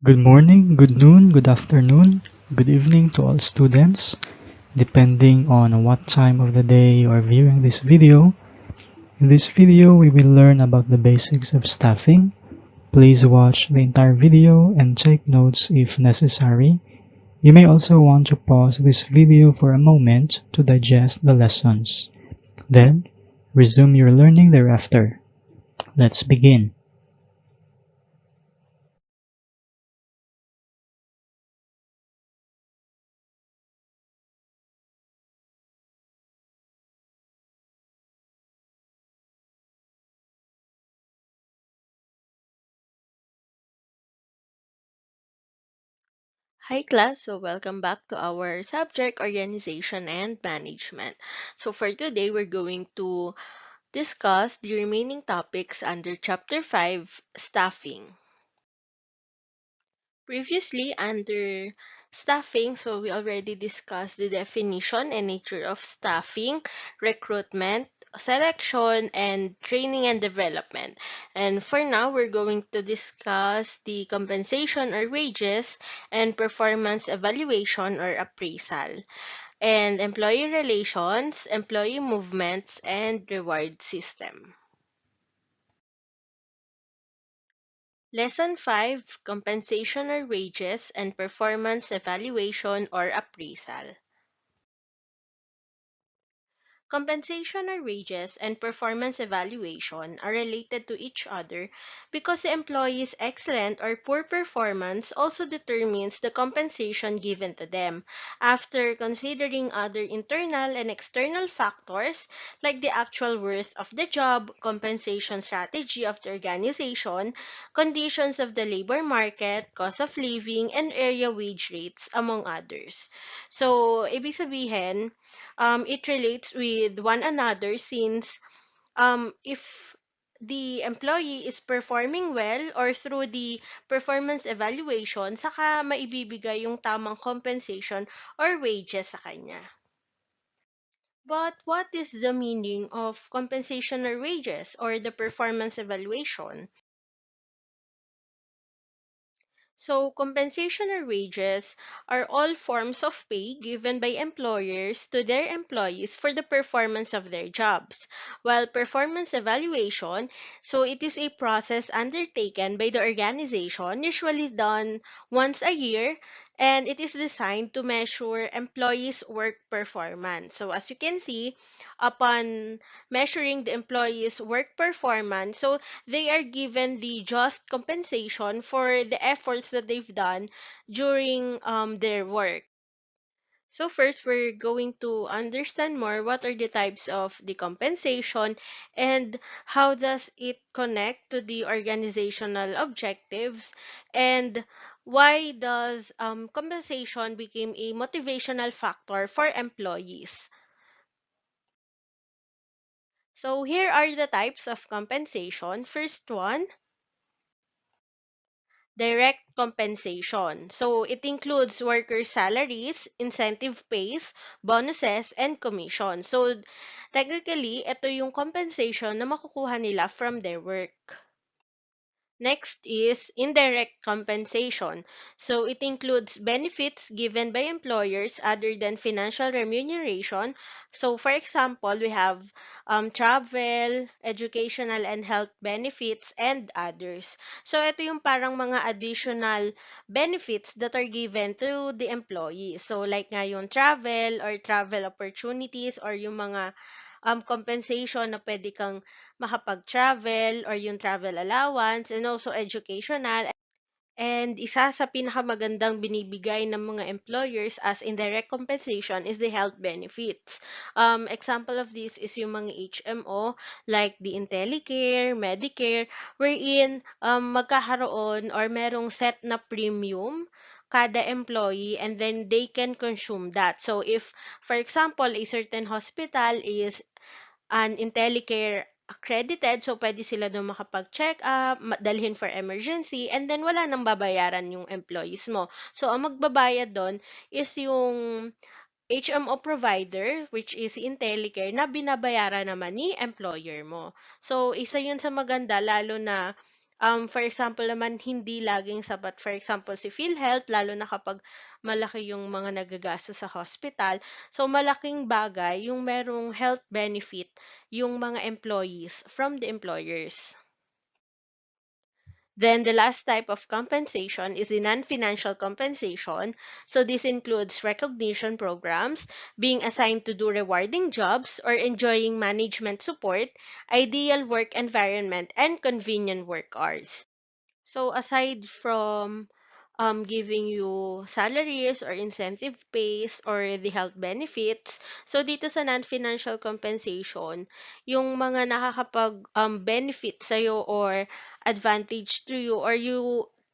Good morning, good noon, good afternoon, good evening to all students. Depending on what time of the day you are viewing this video. In this video, we will learn about the basics of staffing. Please watch the entire video and take notes if necessary. You may also want to pause this video for a moment to digest the lessons. Then, resume your learning thereafter. Let's begin. Hi class, so welcome back to our subject organization and management. So for today, we're going to discuss the remaining topics under chapter 5, staffing. Previously, under staffing, so we already discussed the definition and nature of staffing, recruitment, selection, and training and development. And for now, we're going to discuss the compensation or wages and performance evaluation or appraisal, and employee relations, employee movements, and reward system. Lesson 5, Compensation or Wages and Performance Evaluation or Appraisal. Compensation or wages and performance evaluation are related to each other because the employee's excellent or poor performance also determines the compensation given to them. After considering other internal and external factors like the actual worth of the job, compensation strategy of the organization, conditions of the labor market, cost of living, and area wage rates, among others. So, ibig sabihin, it relates with one another since if the employee is performing well or through the performance evaluation, saka maibibigay yung tamang compensation or wages sa kanya. But what is the meaning of compensation or wages or the performance evaluation? So, compensation or wages are all forms of pay given by employers to their employees for the performance of their jobs. While performance evaluation, so it is a process undertaken by the organization, usually done once a year, and it is designed to measure employees' work performance. So, as you can see, upon measuring the employees' work performance, so they are given the just compensation for the efforts that they've done during their work. So first, we're going to understand more what are the types of the compensation and how does it connect to the organizational objectives, and why does compensation become a motivational factor for employees. So here are the types of compensation. First one, direct compensation. So it includes workers' salaries, incentive pays, bonuses, and commission. So technically, ito yung compensation na makukuha nila from their work. Next is indirect compensation. So it includes benefits given by employers other than financial remuneration. So for example, we have travel, educational and health benefits, and others. So ito yung parang mga additional benefits that are given to the employee. So like nga yung travel or travel opportunities or yung mga compensation na pwede kang makapag-travel or yung travel allowance and also educational. And isa sa pinakamagandang binibigay ng mga employers as indirect compensation is the health benefits. Example of this is yung mga HMO like the IntelliCare, Medicare, wherein magkakaroon or merong set na premium kada employee and then they can consume that. So if, for example, a certain hospital is an IntelliCare accredited, so pwede sila doon makapag-check up, dalhin for emergency, and then wala nang babayaran yung employees mo. So, ang magbabayad doon is yung HMO provider, which is IntelliCare, na binabayaran naman ni employer mo. So, isa yun sa maganda, lalo na For example naman, hindi laging sapat. For example, si PhilHealth, lalo na kapag malaki yung mga nagagastos sa hospital. So, malaking bagay yung merong health benefit yung mga employees from the employers. Then the last type of compensation is the non-financial compensation. So this includes recognition programs, being assigned to do rewarding jobs, or enjoying management support, ideal work environment, and convenient work hours. So aside from giving you salaries or incentive pays or the health benefits, so dito sa non-financial compensation, yung mga nakakapag benefit sa'yo or advantage to you or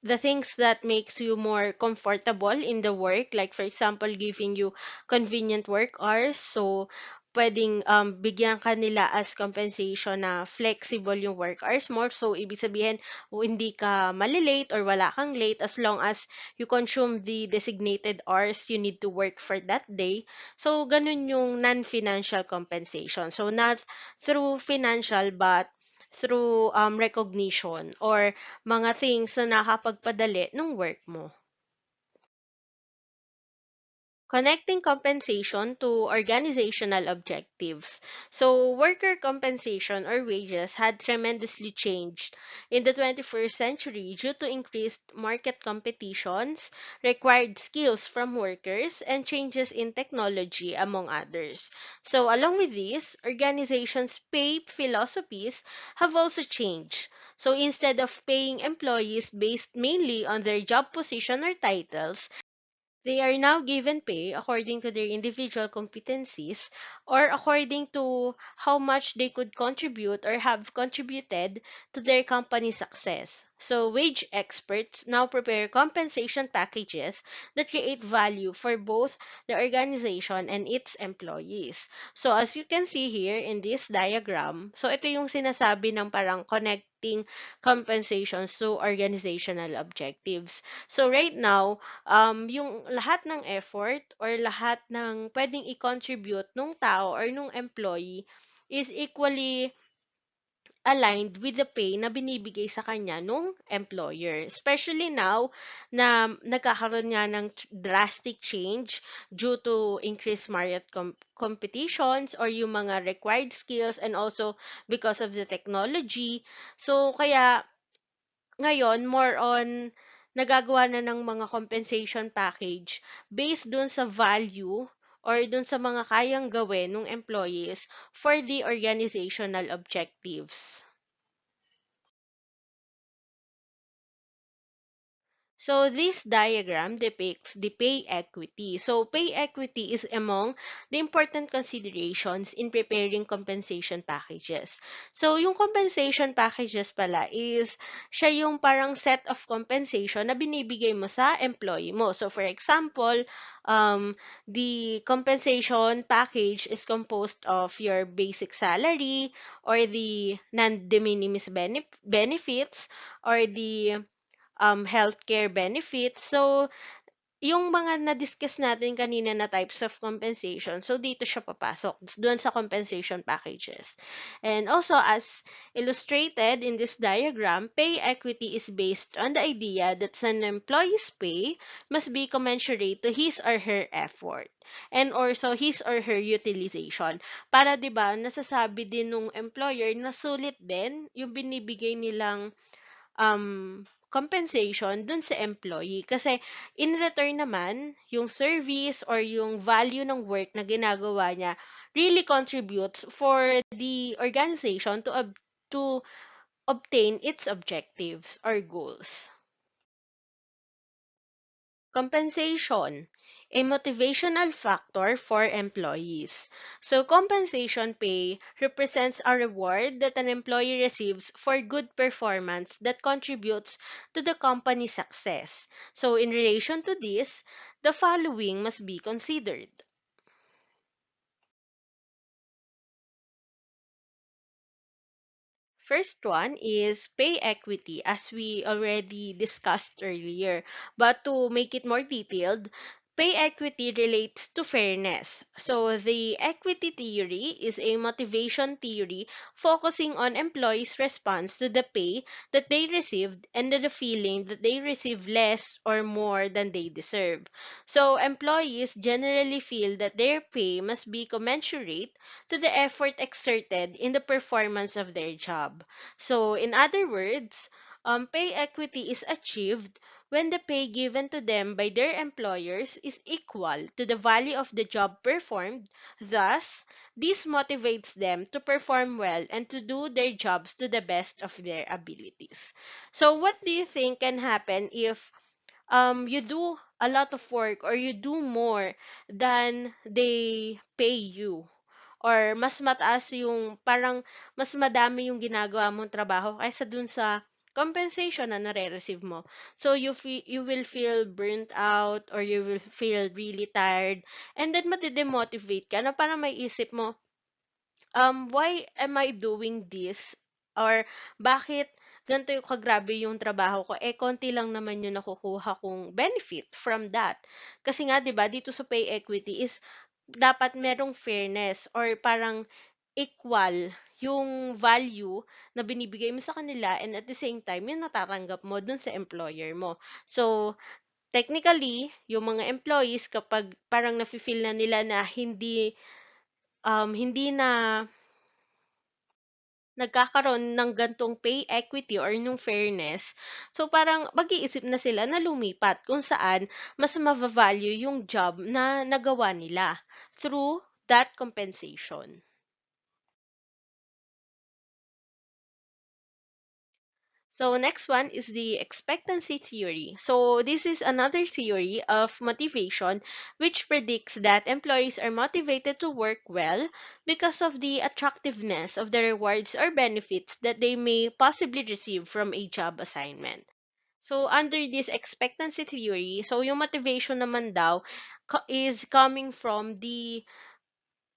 the things that makes you more comfortable in the work, like for example, giving you convenient work hours. So pwedeng bigyan ka nila as compensation na flexible yung work hours more. So, ibig sabihin, hindi ka malilate or wala kang late as long as you consume the designated hours you need to work for that day. So, ganun yung non-financial compensation. So, not through financial but through recognition or mga things na nakapagpadali ng work mo. Connecting compensation to organizational objectives. So, worker compensation or wages had tremendously changed in the 21st century due to increased market competitions, required skills from workers, and changes in technology, among others. So, along with this, organizations' pay philosophies have also changed. So, instead of paying employees based mainly on their job position or titles, they are now given pay according to their individual competencies or according to how much they could contribute or have contributed to their company's success. So, wage experts now prepare compensation packages that create value for both the organization and its employees. So, as you can see here in this diagram, so ito yung sinasabi ng parang connecting compensations to organizational objectives. So, right now, yung lahat ng effort or lahat ng pwedeng i-contribute nung tao or nung employee is equally aligned with the pay na binibigay sa kanya nung employer. Especially now na nagkakaroon nga ng drastic change due to increased market competitions or yung mga required skills and also because of the technology. So, kaya ngayon, more on nagagawa na ng mga compensation package based dun sa value or dun sa mga kayang gawin ng employees for the organizational objectives. So this diagram depicts the pay equity. So pay equity is among the important considerations in preparing compensation packages. So yung compensation packages pala is siya yung parang set of compensation na binibigay mo sa employee mo. So for example, the compensation package is composed of your basic salary or the non-de minimis benefits or the healthcare benefits. So, yung mga na-discuss natin kanina na types of compensation, so dito siya papasok, doon sa compensation packages. And also, as illustrated in this diagram, pay equity is based on the idea that an employee's pay must be commensurate to his or her effort and also his or her utilization. Para 'di ba, nasasabi din nung employer na sulit din yung binibigay nilang compensation dun sa employee. Kasi in return naman, yung service or yung value ng work na ginagawa niya really contributes for the organization to obtain its objectives or goals. Compensation, a motivational factor for employees. So, compensation pay represents a reward that an employee receives for good performance that contributes to the company's success. So, in relation to this, the following must be considered. First one is pay equity, as we already discussed earlier. But to make it more detailed, Pay equity relates to fairness. So, the equity theory is a motivation theory focusing on employees' response to the pay that they received and to the feeling that they receive less or more than they deserve. So, employees generally feel that their pay must be commensurate to the effort exerted in the performance of their job. So, in other words, pay equity is achieved when the pay given to them by their employers is equal to the value of the job performed. Thus, this motivates them to perform well and to do their jobs to the best of their abilities. So, what do you think can happen if you do a lot of work or you do more than they pay you? Or mas mataas yung parang mas madami yung ginagawa mong trabaho kaysa dun sa compensation na nare-receive mo. So you will feel burnt out or you will feel really tired and then matidemotivate ka na parang may isip mo, why am I doing this? Or bakit ganito yung kagrabe yung trabaho ko? Eh, konti lang naman yung nakukuha kong benefit from that. Kasi nga, di ba, dito sa pay equity is dapat merong fairness or parang equal yung value na binibigay mo sa kanila and at the same time, yung natatanggap mo dun sa employer mo. So, technically, yung mga employees kapag parang nafe-feel na nila na hindi na nagkakaroon ng gantong pay equity or nung fairness, so parang mag-iisip na sila na lumipat kung saan mas mava-value yung job na nagawa nila through that compensation. So next one is the expectancy theory. So this is another theory of motivation which predicts that employees are motivated to work well because of the attractiveness of the rewards or benefits that they may possibly receive from a job assignment. So under this expectancy theory, so yung motivation naman daw is coming from the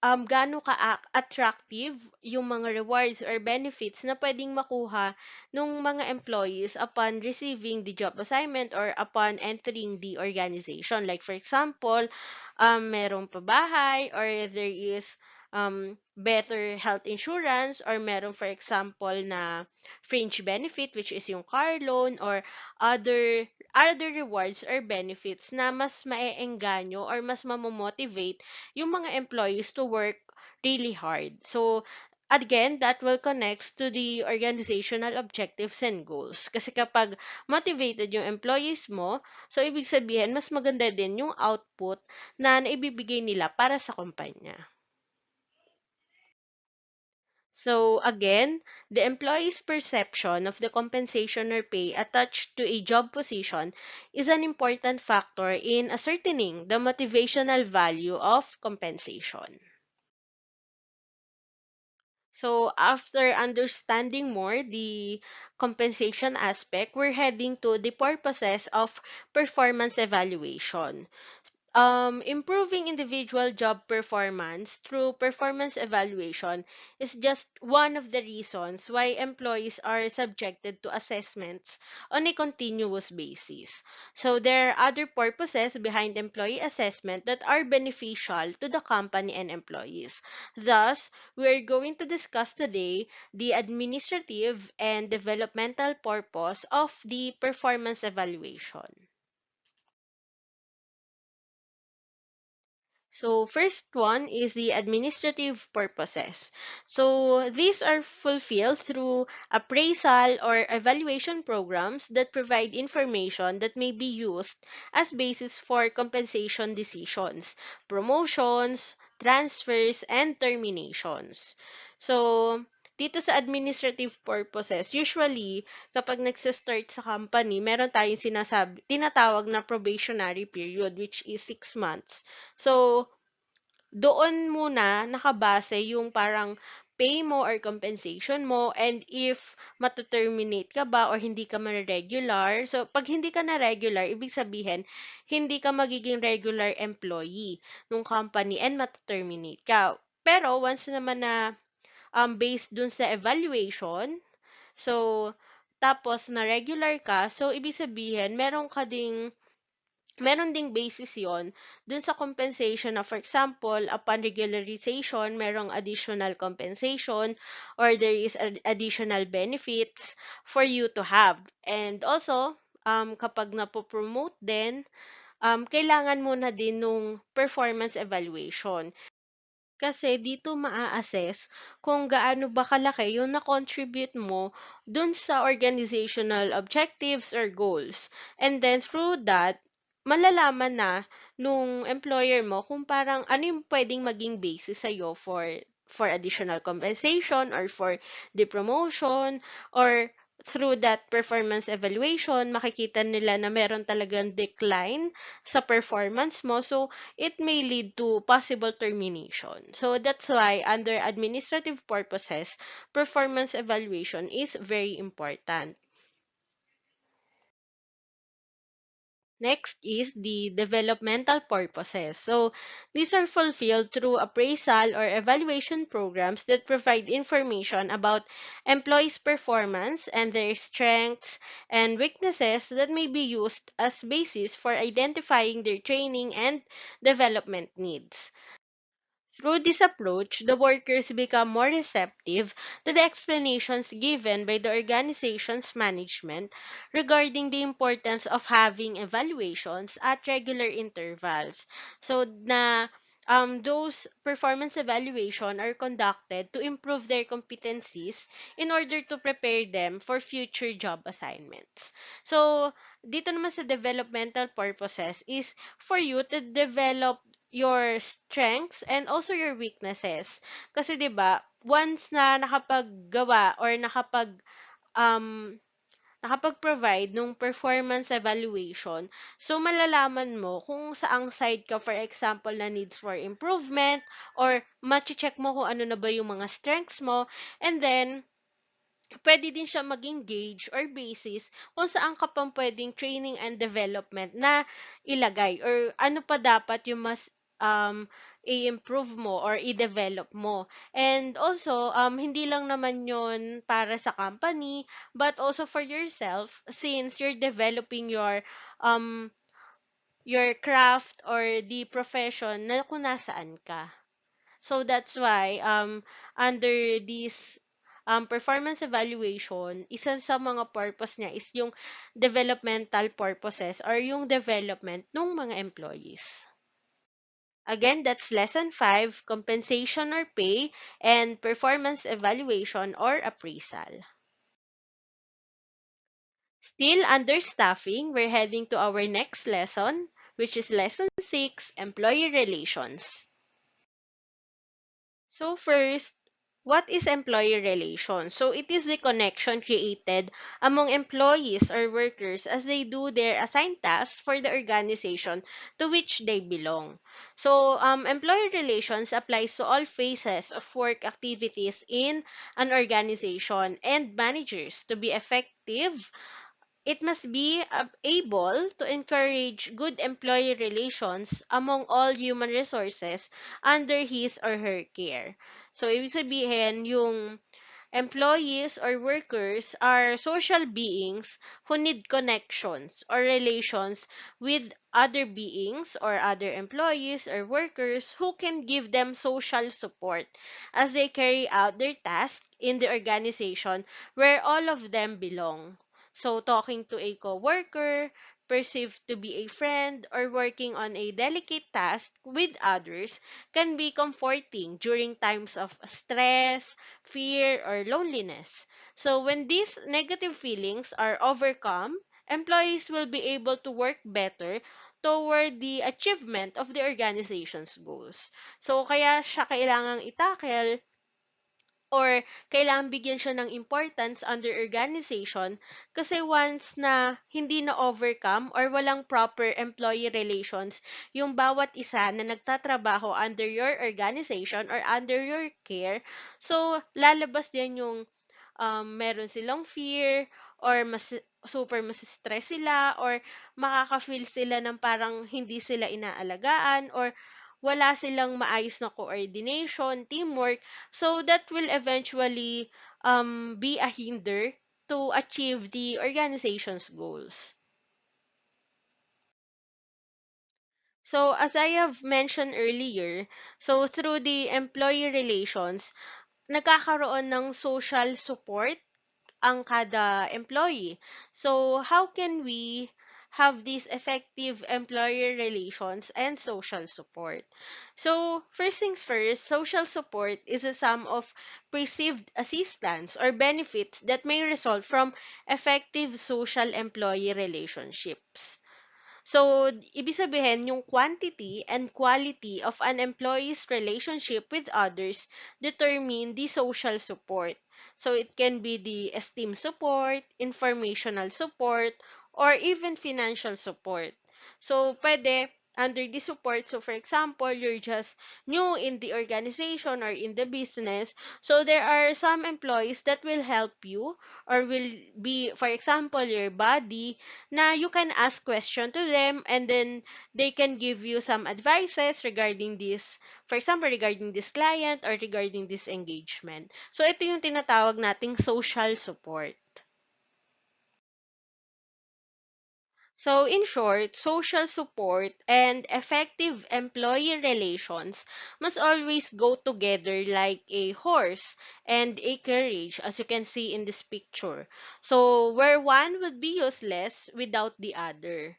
gaano ka-attractive yung mga rewards or benefits na pwedeng makuha ng mga employees upon receiving the job assignment or upon entering the organization. Like for example, merong pabahay or there is better health insurance or merong for example na fringe benefit which is yung car loan or other rewards or benefits na mas maeengganyo or mas mamomotivate yung mga employees to work really hard. So, again, that will connect to the organizational objectives and goals. Kasi kapag motivated yung employees mo, so ibig sabihin, mas maganda din yung output na naibibigay nila para sa kumpanya. So again, the employee's perception of the compensation or pay attached to a job position is an important factor in ascertaining the motivational value of compensation. So after understanding more the compensation aspect, we're heading to the purposes of performance evaluation. Improving individual job performance through performance evaluation is just one of the reasons why employees are subjected to assessments on a continuous basis. So there are other purposes behind employee assessment that are beneficial to the company and employees. Thus, we're going to discuss today the administrative and developmental purpose of the performance evaluation. So first one is the administrative purposes. So these are fulfilled through appraisal or evaluation programs that provide information that may be used as basis for compensation decisions, promotions, transfers, and terminations. So dito sa administrative purposes, usually kapag nagsa-start sa company, meron tayong tinatawag na probationary period which is 6 months. So, doon muna nakabase yung parang pay mo or compensation mo and if matu-terminate ka ba or hindi ka ma-regular. So, pag hindi ka na regular, ibig sabihin, hindi ka magiging regular employee ng company and matu-terminate ka. Pero, once naman na based dun sa evaluation, so, tapos na regular ka, so, ibig sabihin, meron ka ding meron ding basis yon dun sa compensation na, for example, upon regularization, merong additional compensation or there is additional benefits for you to have. And also, kapag napopromote din, kailangan mo na din nung performance evaluation. Kasi dito maa-assess kung gaano ba kalaki yung na-contribute mo dun sa organizational objectives or goals. And then through that, malalaman na nung employer mo kung parang ano yung pwedeng maging basis sa'yo for additional compensation or for the promotion or through that performance evaluation, makikita nila na meron talagang decline sa performance mo. So, it may lead to possible termination. So that's why under administrative purposes, performance evaluation is very important. Next is the developmental purposes. So these are fulfilled through appraisal or evaluation programs that provide information about employees' performance and their strengths and weaknesses that may be used as basis for identifying their training and development needs. Through this approach, the workers become more receptive to the explanations given by the organization's management regarding the importance of having evaluations at regular intervals. So those performance evaluation are conducted to improve their competencies in order to prepare them for future job assignments. So, dito naman sa developmental purposes is for you to develop your strengths and also your weaknesses. Kasi 'di ba, once na nakapaggawa or um nakapag-provide nung performance evaluation, so malalaman mo kung saang side ka, for example, na needs for improvement or mache-check mo kung ano na ba yung mga strengths mo, and then puwede din siya maging gauge or basis kung saan ka pang puwedeng training and development na ilagay or ano pa dapat yung mas i-improve mo or i-develop mo. And also, hindi lang naman yon para sa company, but also for yourself since you're developing um, your craft or the profession na kung nasaan ka. So that's why under this performance evaluation, isa sa mga purpose niya is yung developmental purposes or yung development ng mga employees. Again, that's lesson 5, compensation or pay, and performance evaluation or appraisal. Still under staffing, we're heading to our next lesson, which is lesson 6, employee relations. So first, what is employee relations? So it is the connection created among employees or workers as they do their assigned tasks for the organization to which they belong. So employee relations applies to all phases of work activities in an organization, and managers to be effective, it must be able to encourage good employee relations among all human resources under his or her care. So, ibig sabihin, yung employees or workers are social beings who need connections or relations with other beings or other employees or workers who can give them social support as they carry out their tasks in the organization where all of them belong. So, talking to a coworker, perceived to be a friend, or working on a delicate task with others can be comforting during times of stress, fear, or loneliness. So, when these negative feelings are overcome, employees will be able to work better toward the achievement of the organization's goals. So, kaya siya kailangang itakel or kailangan bigyan siya ng importance under organization kasi once na hindi na overcome or walang proper employee relations yung bawat isa na nagtatrabaho under your organization or under your care, so lalabas din yung meron silang fear or super stress sila or makaka-feel sila ng parang hindi sila inaalagaan or wala silang maayos na coordination, teamwork. So that will eventually be a hinder to achieve the organization's goals. So, as I have mentioned earlier, so through the employee relations, nagkakaroon ng social support ang kada employee. So, how can we have these effective employer relations and social support? So, first things first, social support is a sum of perceived assistance or benefits that may result from effective social employee relationships. So, ibig sabihin, yung quantity and quality of an employee's relationship with others determine the social support. So, it can be the esteem support, informational support, or even financial support. So, pwede under the support. So, for example, you're just new in the organization or in the business. So, there are some employees that will help you or will be, for example, your body na you can ask question to them and then they can give you some advices regarding this, for example, regarding this client or regarding this engagement. So, ito yung tinatawag nating social support. So, in short, social support and effective employee relations must always go together like a horse and a carriage, as you can see in this picture. So, where one would be useless without the other.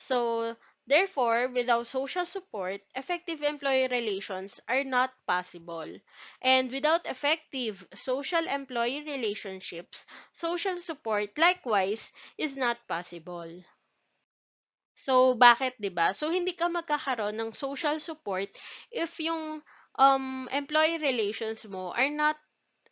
So, therefore, without social support, effective employee relations are not possible. And without effective social employee relationships, social support likewise is not possible. So, bakit, 'di ba? So, hindi ka magkakaroon ng social support if yung employee relations mo are not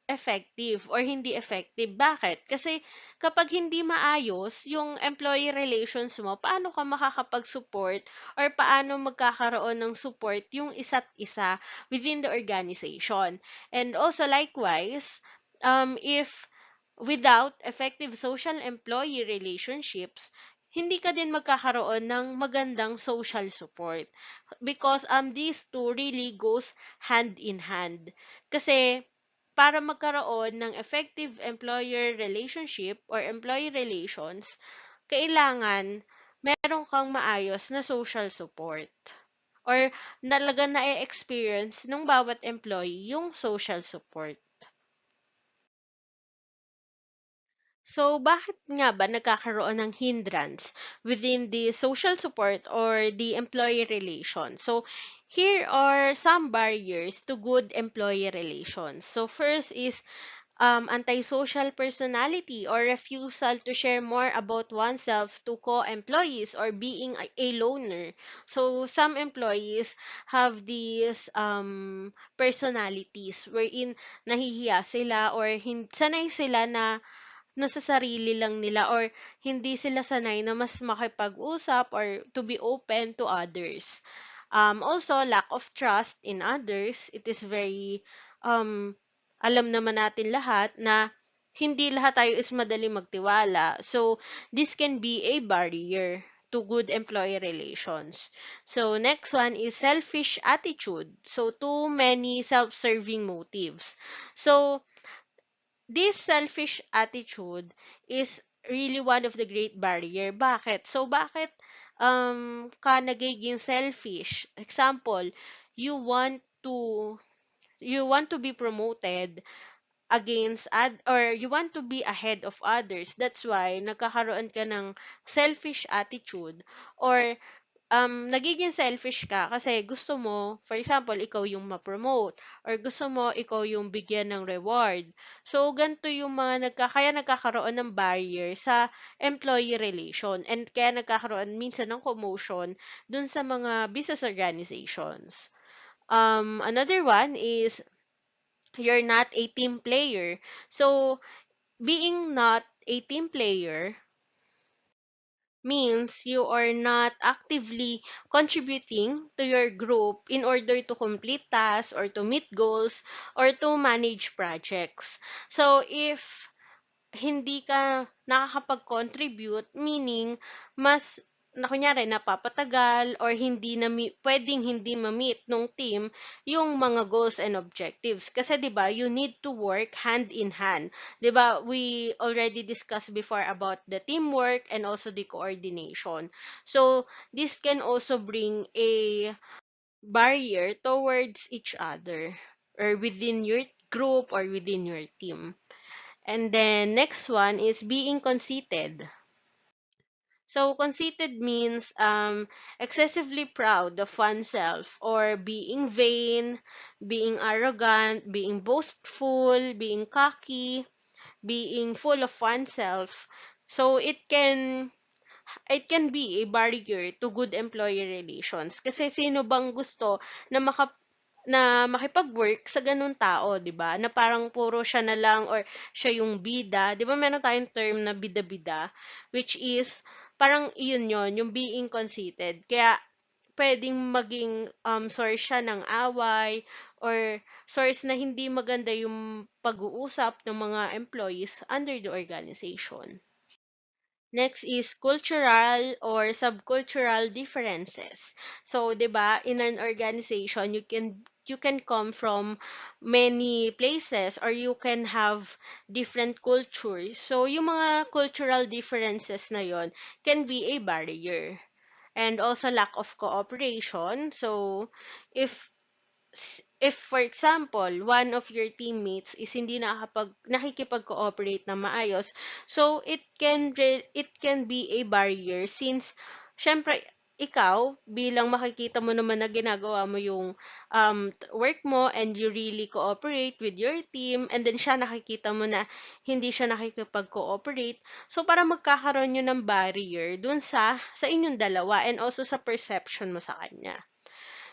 effective or hindi effective. Bakit? Kasi kapag hindi maayos yung employee relations mo, paano ka makakapag-support or paano magkakaroon ng support yung isa't isa within the organization. And also likewise, if without effective social employee relationships, hindi ka din magkakaroon ng magandang social support because these two really goes hand in hand. Kasi para magkaroon ng effective employer relationship or employee relations, kailangan meron kang maayos na social support or talaga na-experience ng bawat employee yung social support. So, bakit nga ba nagkakaroon ng hindrance within the social support or the employee relations? So, here are some barriers to good employee relations. So, first is antisocial personality or refusal to share more about oneself to co-employees or being a loner. So, some employees have these personalities wherein nahihiya sila or sanay sila na nasa sarili lang nila or hindi sila sanay na mas makipag-usap or to be open to others. Also, lack of trust in others. It is very, alam naman natin lahat na hindi lahat tayo is madali magtiwala. So, this can be a barrier to good employee relations. So, next one is selfish attitude. So, too many self-serving motives. So, this selfish attitude is really one of the great barrier. Bakit? So, bakit ka nagiging selfish? Example, you want to you want to be promoted against or you want to be ahead of others. That's why nagkakaroon ka ng selfish attitude or nagiging selfish ka kasi gusto mo, for example, ikaw yung ma-promote or gusto mo ikaw yung bigyan ng reward. So, ganito yung kaya nagkakaroon ng barrier sa employee relation and kaya nagkakaroon minsan ng commotion dun sa mga business organizations. Another one is you're not a team player. So, being not a team player means you are not actively contributing to your group in order to complete tasks or to meet goals or to manage projects. So, if hindi ka nakakapag-contribute, meaning mas na kunyari napapatagal or pwedeng hindi ma-meet nung team yung mga goals and objectives. Kasi 'di ba, you need to work hand in hand. 'Di ba? We already discussed before about the teamwork and also the coordination. So, this can also bring a barrier towards each other or within your group or within your team. And then next one is being conceited. So conceited means excessively proud of oneself or being vain, being arrogant, being boastful, being cocky, being full of oneself. So it can be a barrier to good employee relations. Kasi sino bang gusto na makipag-work sa ganun tao, 'di ba? Na parang puro siya na lang or siya yung bida. 'Di ba meron tayong term na bida-bida, which is parang iyon yon, yung being conceited. Kaya pwedeng maging source siya ng away or source na hindi maganda yung pag-uusap ng mga employees under the organization. Next is cultural or subcultural differences. So, 'di ba, in an organization, you can come from many places or you can have different cultures. So, yung mga cultural differences na yon can be a barrier. And also lack of cooperation. So, if if for example, one of your teammates is hindi nakikipag-cooperate na maayos, so it can be a barrier since syempre ikaw bilang makikita mo naman na ginagawa mo yung work mo and you really cooperate with your team and then siya nakikita mo na hindi siya nakikipag-cooperate, so para magkakaroon yun ng barrier dun sa inyong dalawa and also sa perception mo sa kanya.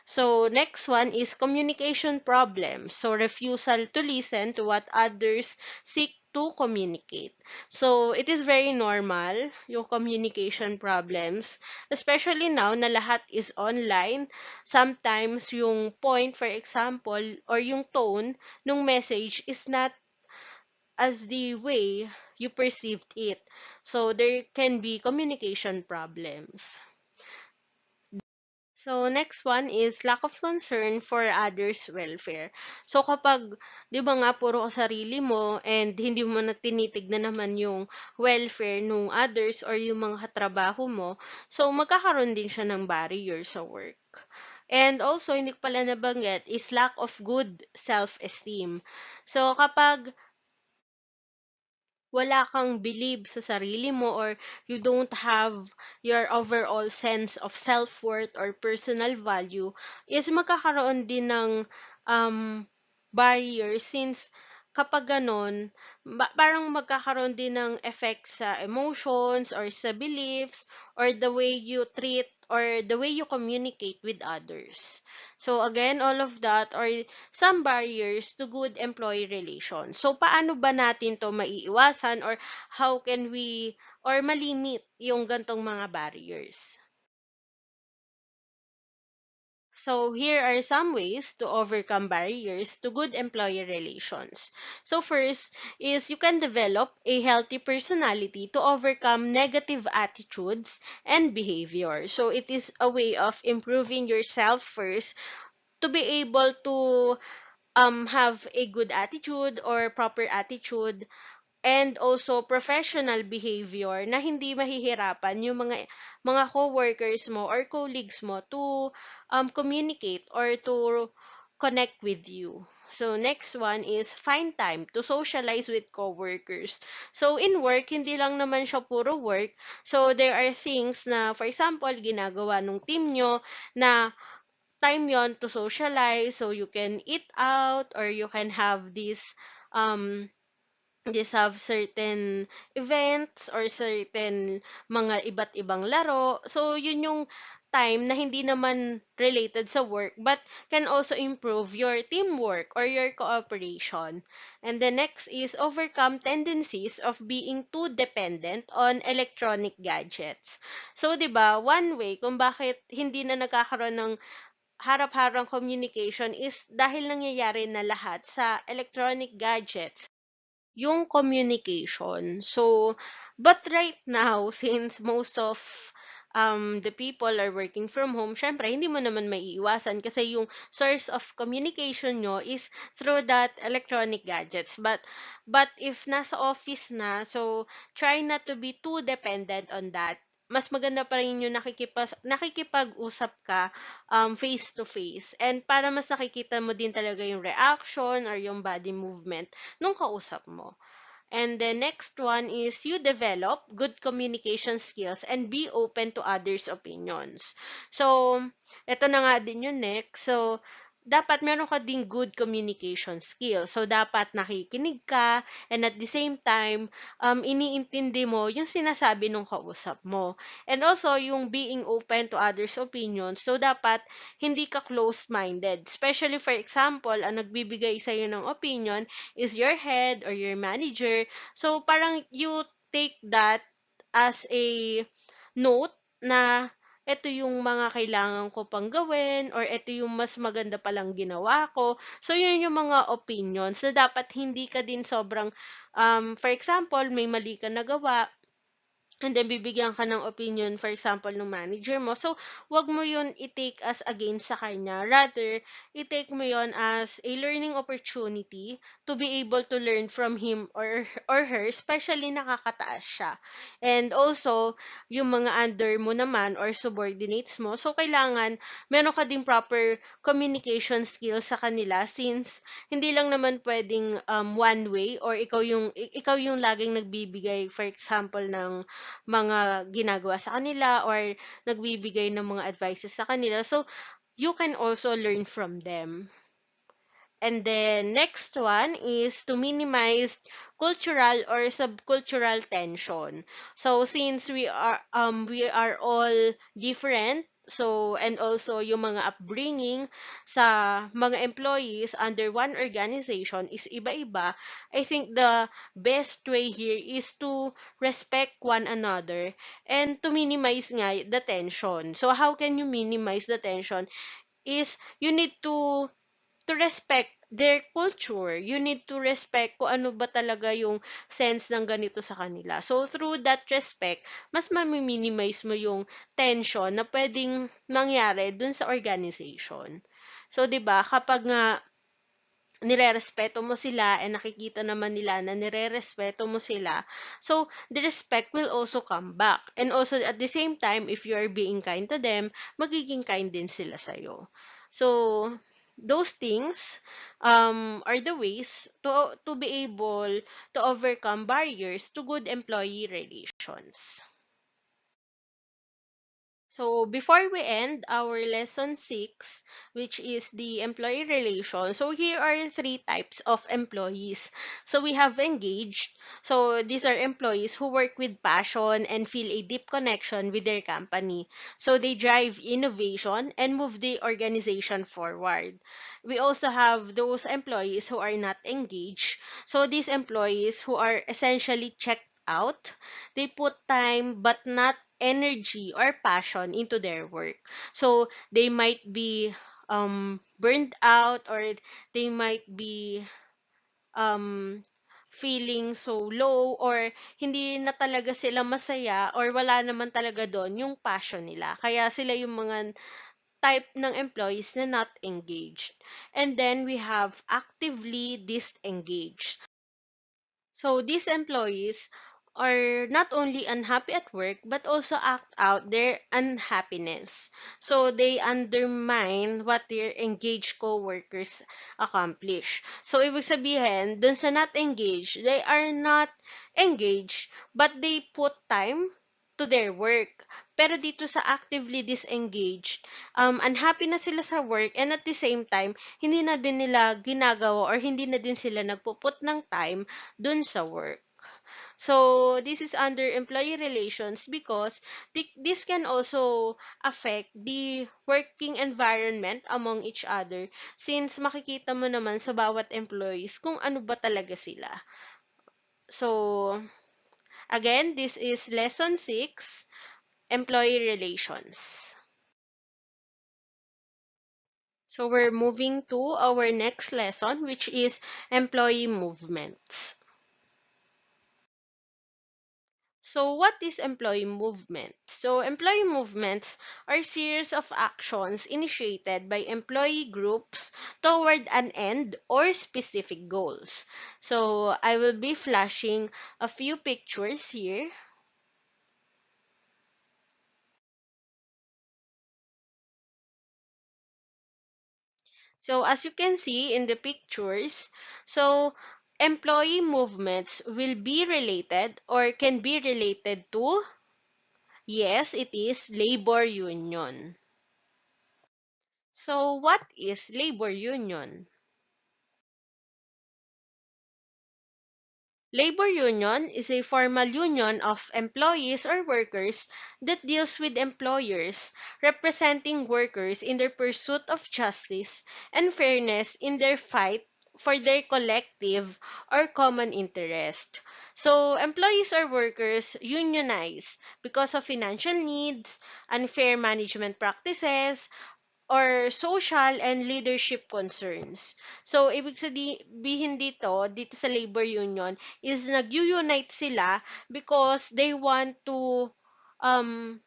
So, next one is communication problems. So, refusal to listen to what others seek to communicate. So, it is very normal, yung communication problems, especially now na lahat is online. Sometimes, yung point, for example, or yung tone ng message is not as the way you perceived it. So, there can be communication problems. So, next one is lack of concern for others' welfare. So, kapag, di ba nga, puro ka sarili mo and hindi mo na tinitignan naman yung welfare ng others or yung mga katrabaho mo, so, magkakaroon din siya ng barrier sa work. And also, hindi ko pala nabanggit, is lack of good self-esteem. So, kapag wala kang believe sa sarili mo or you don't have your overall sense of self-worth or personal value, is magkakaroon din ng barrier since kapag ganon, parang magkakaroon din ng effect sa emotions or sa beliefs or the way you treat or the way you communicate with others. So again, all of that are some barriers to good employee relations. So, paano ba natin to maiiwasan or how can we or malimit yung gantong mga barriers? So, here are some ways to overcome barriers to good employee relations. So, first is you can develop a healthy personality to overcome negative attitudes and behavior. So, it is a way of improving yourself first to be able to have a good attitude or proper attitude and also professional behavior na hindi mahihirapan yung mga coworkers mo or colleagues mo to communicate or to connect with you. So next one is find time to socialize with coworkers. So in work, hindi lang naman siya puro work. So there are things na for example, ginagawa nung team nyo na time yon to socialize, so you can eat out or you can have um have certain events or certain mga iba't ibang laro. So yun yung time na hindi naman related sa work but can also improve your teamwork or your cooperation. And the next is overcome tendencies of being too dependent on electronic gadgets. So 'di ba, one way kung bakit hindi na nagkakaroon ng harap-harang communication is dahil nangyayari na lahat sa electronic gadgets yung communication. So, but right now, since most of the people are working from home, syempre hindi mo naman maiiwasan kasi yung source of communication nyo is through that electronic gadgets. But if nasa office na, so try not to be too dependent on that. Mas maganda pa rin yung nakikipag-usap ka face to face. And para mas nakikita mo din talaga yung reaction or yung body movement nung kausap mo. And the next one is you develop good communication skills and be open to others' opinions. So, ito na nga din yung next. So, dapat meron ka ding good communication skills. So, dapat nakikinig ka and at the same time, iniintindi mo yung sinasabi ng kausap mo. And also, yung being open to others' opinions. So, dapat hindi ka closed-minded. Especially, for example, ang nagbibigay sa'yo ng opinion is your head or your manager. So, parang you take that as a note na ito yung mga kailangan ko pang gawin or ito yung mas maganda palang ginawa ko. So, yun yung mga opinions na dapat hindi ka din sobrang, for example, may mali ka nagawa, and then bibigyan ka ng opinion, for example, ng manager mo. So, wag mo yun i-take as against sa kanya. Rather, i-take mo yun as a learning opportunity to be able to learn from him or her, especially nakakataas siya. And also, yung mga under mo naman or subordinates mo, so kailangan meron ka din proper communication skills sa kanila since hindi lang naman pwedeng one way or ikaw yung laging nagbibigay, for example, ng mga ginagawa sa kanila or nagbibigay ng mga advices sa kanila. So, you can also learn from them. And then next one is to minimize cultural or subcultural tension. So since we are all different, so and also yung mga upbringing sa mga employees under one organization is iba-iba, I think the best way here is to respect one another and to minimize nga the tension. So how can you minimize the tension is you need to respect their culture. You need to respect kung ano ba talaga yung sense ng ganito sa kanila. So, through that respect, mas mami-minimize mo yung tension na pwedeng mangyari dun sa organization. So, 'di ba, kapag nga nirerespeto mo sila and nakikita naman nila na nirerespeto mo sila, so the respect will also come back. And also at the same time, if you are being kind to them, magiging kind din sila sa'yo. So, those things are the ways to be able to overcome barriers to good employee relations. So, before we end our lesson 6, which is the employee relation, so here are three types of employees. So, we have engaged. So, these are employees who work with passion and feel a deep connection with their company. So, they drive innovation and move the organization forward. We also have those employees who are not engaged. So, these employees who are essentially checked out, they put time but not energy or passion into their work. So they might be burned out or they might be um feeling so low or hindi na talaga sila masaya or wala naman talaga doon yung passion nila. Kaya sila yung mga type ng employees na not engaged. And then we have actively disengaged. So these employees are not only unhappy at work but also act out their unhappiness. So they undermine what their engaged co-workers accomplish. So ibig sabihin, dun sa not engaged, they are not engaged but they put time to their work. Pero dito sa actively disengaged, unhappy na sila sa work and at the same time, hindi na din nila ginagawa or hindi na din sila nagpuput ng time dun sa work. So, this is under employee relations because this can also affect the working environment among each other since makikita mo naman sa bawat employees kung ano ba talaga sila. So, again, this is lesson 6, employee relations. So, we're moving to our next lesson, which is employee movements. So, what is employee movement? So, employee movements are series of actions initiated by employee groups toward an end or specific goals. So, I will be flashing a few pictures here. So, as you can see in the pictures, so employee movements will be related or can be related to, yes, it is labor union. So, what is labor union? Labor union is a formal union of employees or workers that deals with employers, representing workers in their pursuit of justice and fairness in their fight for their collective or common interest. So, employees or workers unionize because of financial needs, unfair management practices, or social and leadership concerns. So, ibig sabihin dito sa labor union, is nag-unite sila because they want um,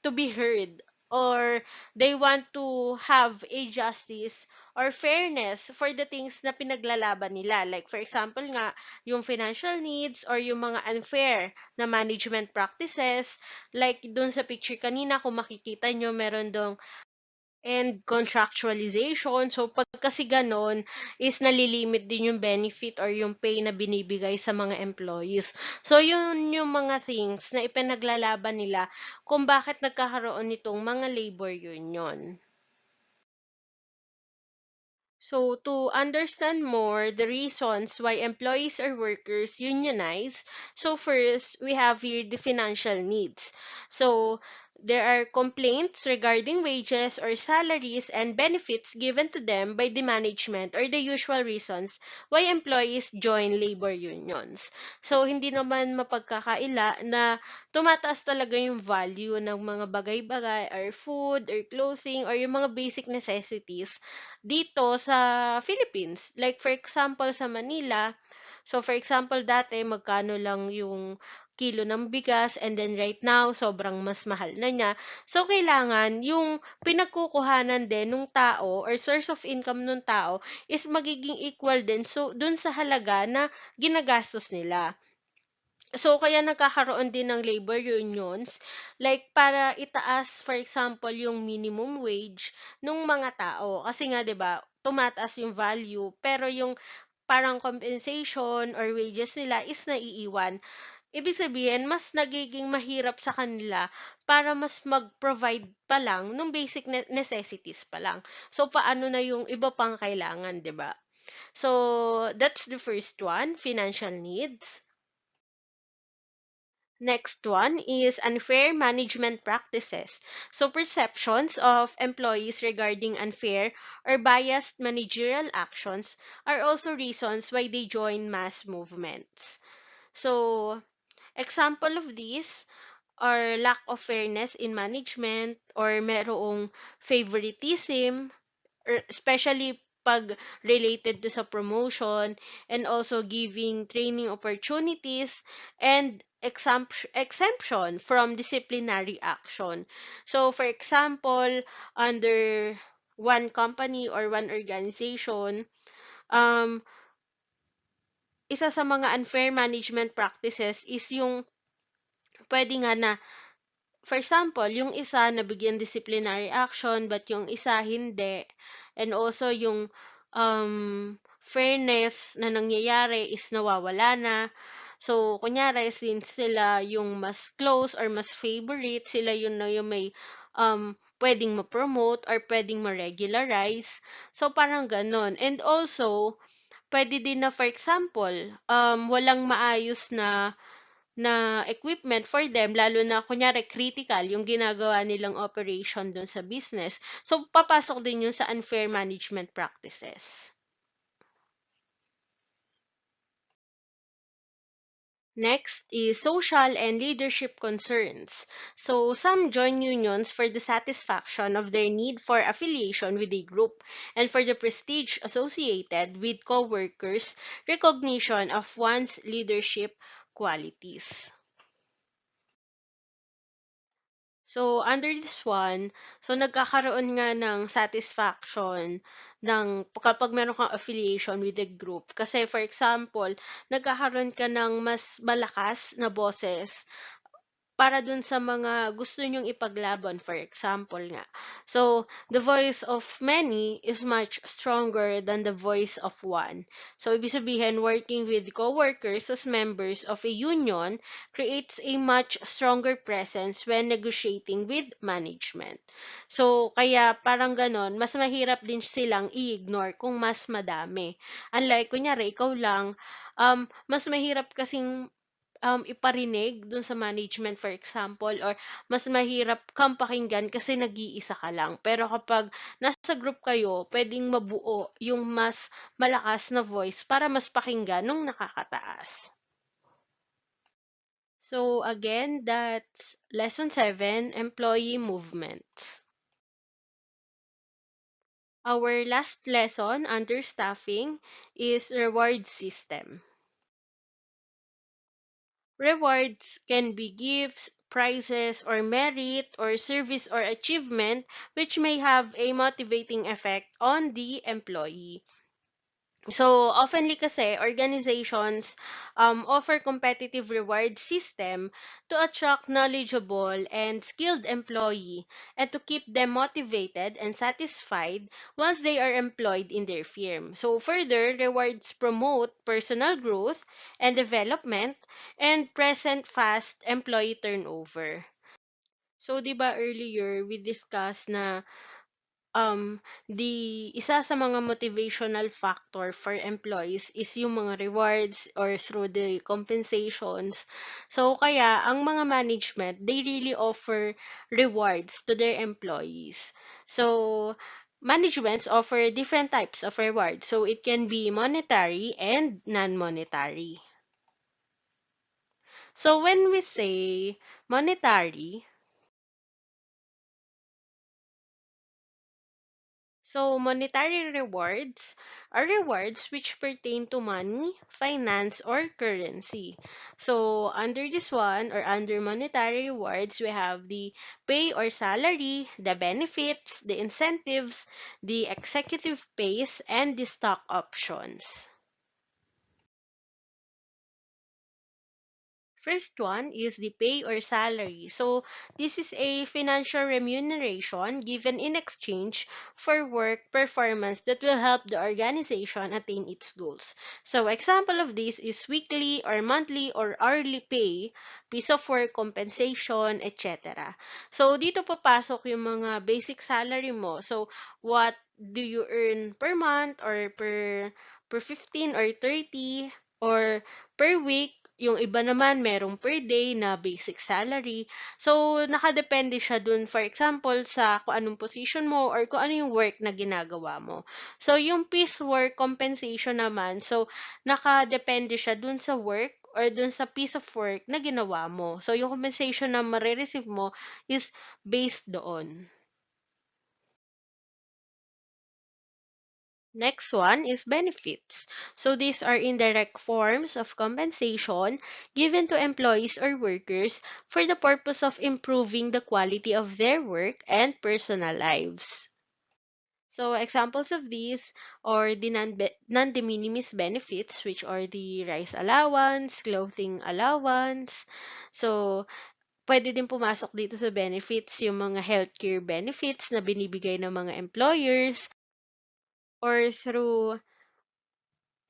to be heard, or they want to have a justice or fairness for the things na pinaglalaban nila. Like, for example nga, yung financial needs or yung mga unfair na management practices. Like, dun sa picture kanina, kung makikita nyo, meron dong and contractualization. So, pag kasi ganon, is nalilimit din yung benefit or yung pay na binibigay sa mga employees. So, yun yung mga things na ipinaglalaban nila kung bakit nagkakaroon nitong mga labor union. So, to understand more the reasons why employees or workers unionize, so first, we have here the financial needs. So, there are complaints regarding wages or salaries and benefits given to them by the management or the usual reasons why employees join labor unions. So, hindi naman mapagkakaila na tumataas talaga yung value ng mga bagay-bagay or food or clothing or yung mga basic necessities dito sa Philippines. Like for example sa Manila, so for example dati magkano lang yung kilo ng bigas and then right now sobrang mas mahal na niya. So kailangan yung pinagkukuhanan din ng tao or source of income ng tao is magiging equal din so dun sa halaga na ginagastos nila. So, kaya nagkakaroon din ng labor unions, like para itaas, for example, yung minimum wage ng mga tao. Kasi nga, di ba, tumataas yung value, pero yung parang compensation or wages nila is naiiwan. Ibig sabihin, mas nagiging mahirap sa kanila para mas mag-provide pa lang ng basic necessities pa lang. So, paano na yung iba pang kailangan, di ba? So, that's the first one, financial needs. Next one is unfair management practices. So perceptions of employees regarding unfair or biased managerial actions are also reasons why they join mass movements. So example of these are lack of fairness in management or merong favoritism especially pag related to sa promotion and also giving training opportunities and exemption from disciplinary action. So, for example, under one company or one organization, um, isa sa mga unfair management practices is yung pwede nga na for example, yung isa nabigyan disciplinary action but yung isa hindi. And also yung fairness na nangyayari is nawawala na. So, kunyari, since sila yung mas close or mas favorite, sila yun na yung may pwedeng ma-promote or pwedeng ma-regularize. So, parang ganon. And also, pwede din na, for example, walang maayos na equipment for them, lalo na kunyari critical yung ginagawa nilang operation dun sa business. So, papasok din yun sa unfair management practices. Next is social and leadership concerns. So, some join unions for the satisfaction of their need for affiliation with a group and for the prestige associated with co-workers' recognition of one's leadership qualities. So, under this one, so nagkakaroon nga ng satisfaction kapag meron kang affiliation with the group. Kasi for example, nagkakaroon ka ng mas malakas na boses para dun sa mga gusto nyong ipaglaban, for example nga. So, the voice of many is much stronger than the voice of one. So, ibig sabihin, working with coworkers as members of a union creates a much stronger presence when negotiating with management. So, kaya parang ganon, mas mahirap din silang i-ignore kung mas madami. Unlike, kunyari, ikaw lang, mas mahirap kasing iparinig dun sa management for example or mas mahirap kang pakinggan kasi nag-iisa ka lang. Pero kapag nasa group kayo, pwedeng mabuo yung mas malakas na voice para mas pakinggan nung nakakataas. So again, that's lesson 7, employee movements. Our last lesson under staffing is reward system. Rewards can be gifts, prizes, or merit, or service or achievement, which may have a motivating effect on the employee. So, oftenly kasi, organizations offer competitive reward system to attract knowledgeable and skilled employee and to keep them motivated and satisfied once they are employed in their firm. So, further, rewards promote personal growth and development and present fast employee turnover. So, di ba earlier we discussed na isa sa mga motivational factor for employees is yung mga rewards or through the compensations. So, kaya, ang mga management, they really offer rewards to their employees. So, managements offer different types of rewards. So, it can be monetary and non-monetary. So, when we say monetary, so, monetary rewards are rewards which pertain to money, finance, or currency. So, under this one, or under monetary rewards, we have the pay or salary, the benefits, the incentives, the executive pays, and the stock options. First one is the pay or salary. So, this is a financial remuneration given in exchange for work performance that will help the organization attain its goals. So, example of this is weekly or monthly or hourly pay, piece of work compensation, etc. So, dito papasok yung mga basic salary mo. So, what do you earn per month or per 15 or 30 or per week? Yung iba naman merong per day na basic salary. So, nakadepende siya dun, for example, sa kung anong position mo or kung ano yung work na ginagawa mo. So, yung piece work compensation naman, so, nakadepende siya dun sa work or dun sa piece of work na ginawa mo. So, yung compensation na marireceive mo is based doon. Next one is benefits. So these are indirect forms of compensation given to employees or workers for the purpose of improving the quality of their work and personal lives. So examples of these are the non-de minimis benefits, which are the rice allowance, clothing allowance. So pwede din pumasok dito sa benefits yung mga healthcare benefits na binibigay ng mga employers or through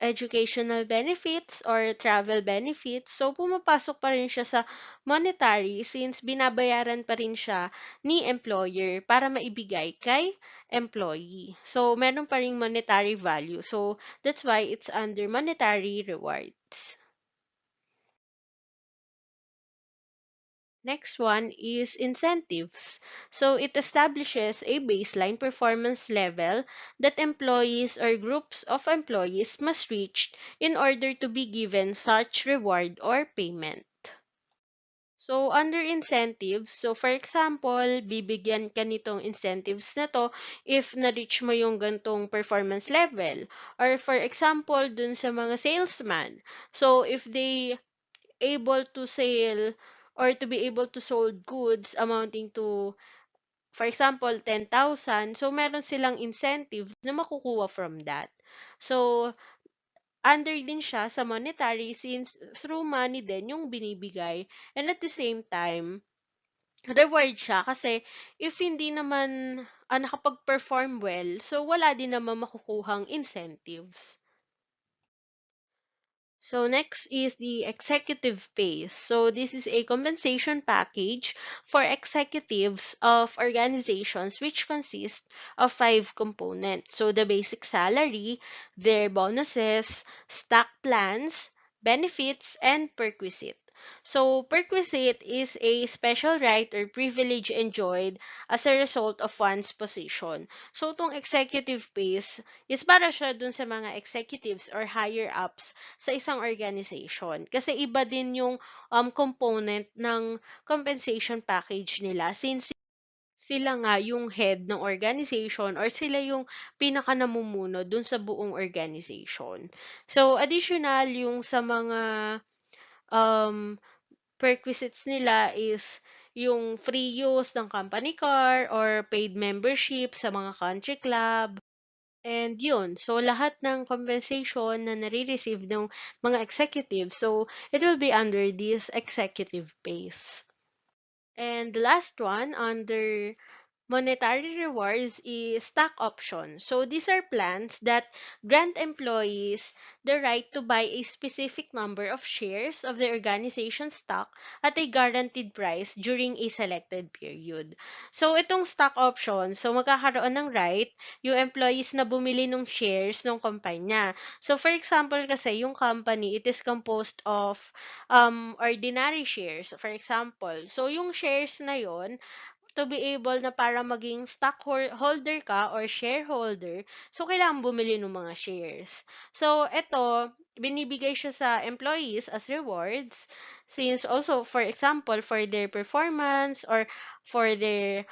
educational benefits or travel benefits. So, pumapasok pa rin siya sa monetary since binabayaran pa rin siya ni employer para maibigay kay employee. So, meron pa rin monetary value. So, that's why it's under monetary rewards. Next one is incentives. So it establishes a baseline performance level that employees or groups of employees must reach in order to be given such reward or payment. So, under incentives, so for example, bibigyan ka nitong incentives na to if na-reach mo yung gantong performance level. Or for example, dun sa mga salesman. So, if they able to sell or to be able to sold goods amounting to, for example, 10,000, so meron silang incentive na makukuha from that. So, under din siya sa monetary since through money din yung binibigay. And at the same time, reward siya kasi if hindi naman nakapag-perform well, so wala din naman makukuhang incentives. So next is the executive pay. So this is a compensation package for executives of organizations which consist of five components. So the basic salary, their bonuses, stock plans, benefits, and perquisite. So perquisite is a special right or privilege enjoyed as a result of one's position. So itong executive pays is para siya dun sa mga executives or higher ups sa isang organization. Kasi iba din yung component ng compensation package nila since sila nga yung head ng organization or sila yung pinaka-namumuno dun sa buong organization. So, additional yung sa mga um, perquisites nila is yung free use ng company car or paid membership sa mga country club. And yun, so lahat ng compensation na nare-receive ng mga executives, so it will be under this executive pays. And the last one, under monetary rewards is stock options. So these are plans that grant employees the right to buy a specific number of shares of the organization stock at a guaranteed price during a selected period. So itong stock options, so magkakaroon ng right yung employees na bumili ng shares ng kumpanya. So for example kasi yung company, it is composed of ordinary shares, for example. So yung shares na yon to be able na para maging stockholder ka or shareholder, so kailangan bumili ng mga shares. So, ito, binibigay siya sa employees as rewards since also, for example, for their performance or for their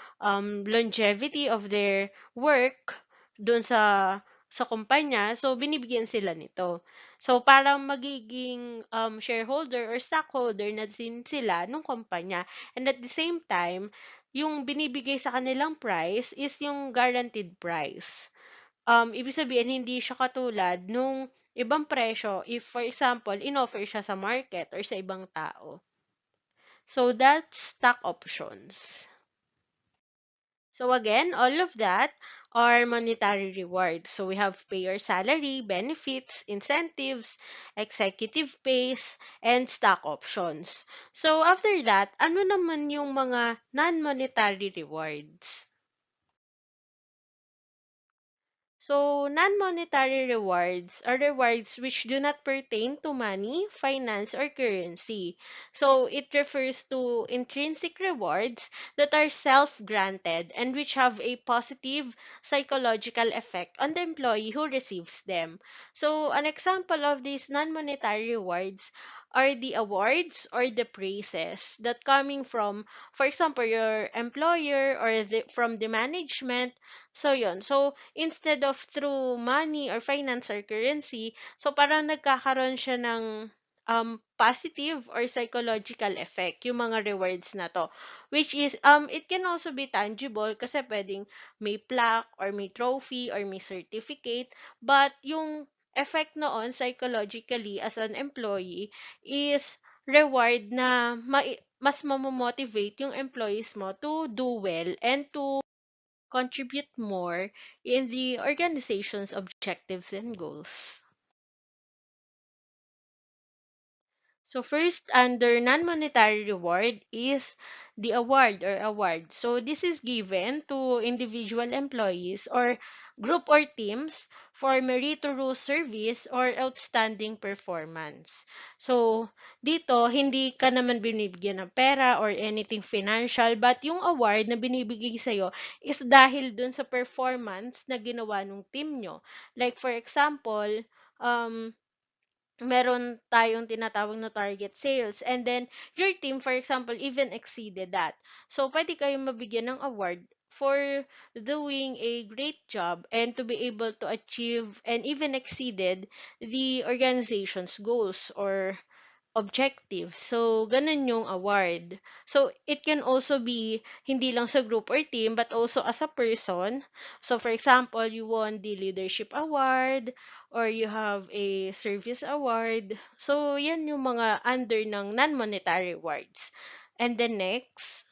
longevity of their work dun sa kumpanya, so binibigyan sila nito. So, parang magiging shareholder or stockholder na din sila nung kumpanya. And at the same time, yung binibigay sa kanilang price is yung guaranteed price. Ibig sabihin, hindi siya katulad nung ibang presyo if, for example, inoffer siya sa market or sa ibang tao. So, that's stock options. So again, all of that are monetary rewards. So we have pay or salary, benefits, incentives, executive pays, and stock options. So after that, ano naman yung mga non-monetary rewards? So, non-monetary rewards are rewards which do not pertain to money, finance, or currency. So, it refers to intrinsic rewards that are self-granted and which have a positive psychological effect on the employee who receives them. So, an example of these non-monetary rewards are the awards or the praises that coming from, for example, your employer or from the management. So, yun. So, instead of through money or finance or currency, so parang nagkakaroon siya ng positive or psychological effect yung mga rewards na to. Which is, it can also be tangible kasi pwedeng may plaque or may trophy or may certificate. But yung effect noon psychologically as an employee is reward na mas mamomotivate yung employees mo to do well and to contribute more in the organization's objectives and goals. So first, under non-monetary reward is the award or award. So this is given to individual employees or group or teams for meritorious service or outstanding performance. So dito, hindi ka naman binibigyan ng pera or anything financial, but yung award na binibigay sa'yo is dahil dun sa performance na ginawa ng team nyo. Like for example, um, meron tayong tinatawag na target sales and then your team for example even exceeded that. So pwede kayong mabigyan ng award for doing a great job and to be able to achieve and even exceeded the organization's goals or objective. So, ganun yung award. So, it can also be hindi lang sa group or team, but also as a person. So, for example, you won the leadership award or you have a service award. So, yan yung mga under ng non-monetary awards. And then next,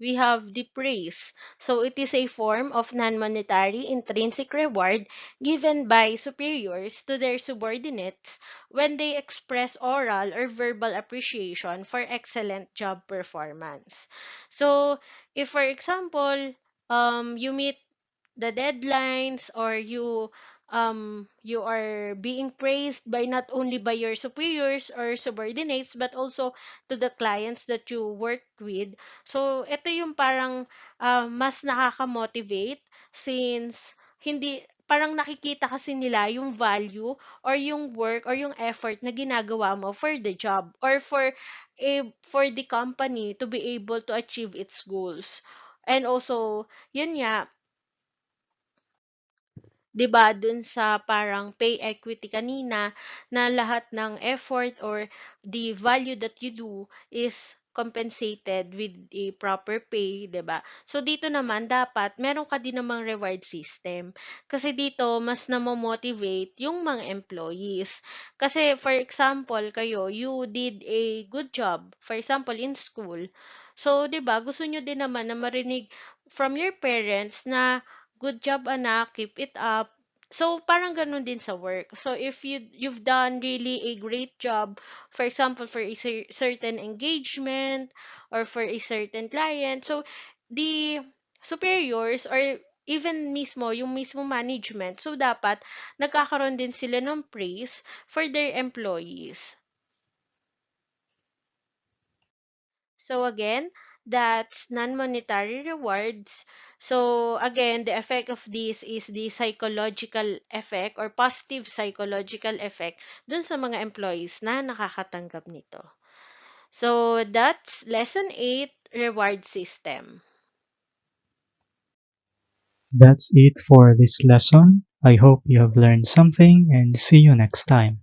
we have the praise. So it is a form of non-monetary intrinsic reward given by superiors to their subordinates when they express oral or verbal appreciation for excellent job performance. So if for example, you meet the deadlines or you are being praised by not only by your superiors or subordinates but also to the clients that you work with. So ito yung parang mas nakaka-motivate since hindi parang nakikita kasi nila yung value or yung work or yung effort na ginagawa mo for the job or for the company to be able to achieve its goals. And also, yun nga, 'di ba, dun sa parang pay equity kanina na lahat ng effort or the value that you do is compensated with a proper pay, 'di ba? So dito naman dapat meron ka din namang reward system. Kasi dito mas namo-motivate yung mga employees. Kasi for example, kayo, you did a good job, for example in school. So 'di ba, gusto nyo din naman na marinig from your parents na good job anak, keep it up. So parang ganun din sa work. So if you've done really a great job, for example for a certain engagement or for a certain client, so the superiors or even mismo yung mismo management, so dapat nagkakaroon din sila ng praise for their employees. So again, that's non-monetary rewards. So again, the effect of this is the psychological effect or positive psychological effect dun sa mga employees na nakakatanggap nito. So that's lesson 8, reward system. That's it for this lesson. I hope you have learned something and see you next time.